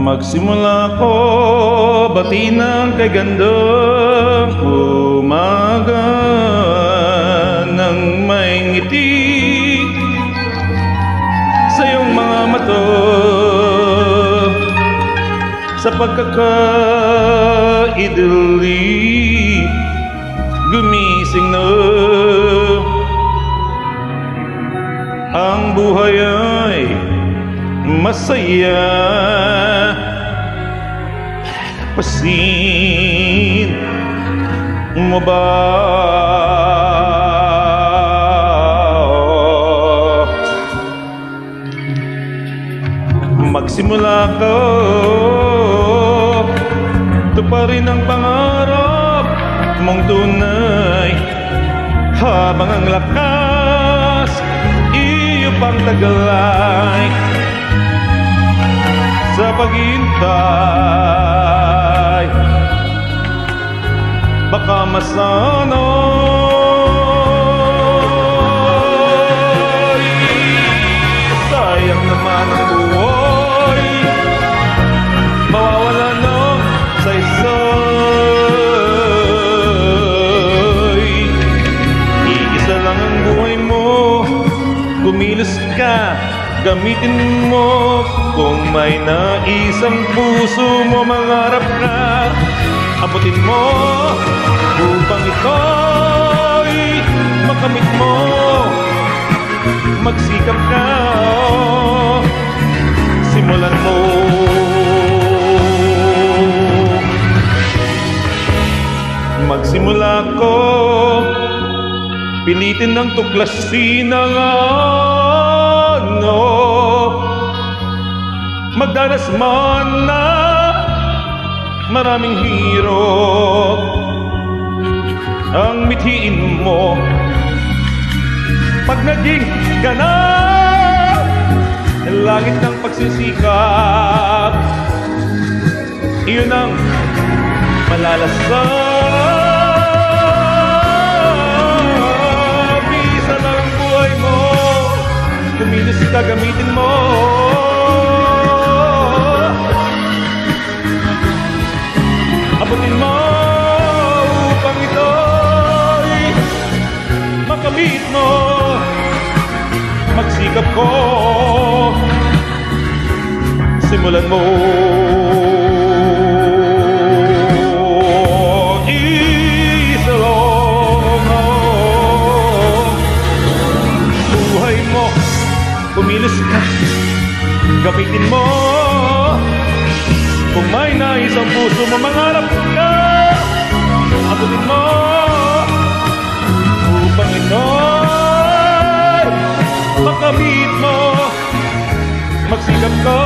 Magsimula ko bati ng kay gandang umaga nang may ngiti sa iyong mga mata sa pagkakaidili gumising na ang buhay ay masaya. Pasin mo ba? Magsimula ka, tuparin ang pangarap mong tunay, habang ang lakas iyo pang tagalay sa paghihintay. Baka masanay, sayang naman ang buhay, mawawala ng saysay. Iisa lang ang buhay mo, kumilos ka, gamitin mo. Kung may naisang puso mo, mangarap ka, abutin mo upang ito'y makamit mo. Magsikap ka, simulan mo. Magsimula ko, pilitin ng tuklasin ang ano, magdanas man na maraming hirap ang mithiin mo. Pag naging ganap langit ng pagsisikap, iyon ang malalasap. Isa lang ang buhay mo, kumilos ka, gamitin mo. Abutin mo upang ito'y makamit mo. Magsikap ko, simulan mo. Isa lang buhay mo, kumilos ka, gamitin mo. Kung may nais ang puso mo, mangarap ka, abutin mo upang ito'y makamit mo. Magsikap ko,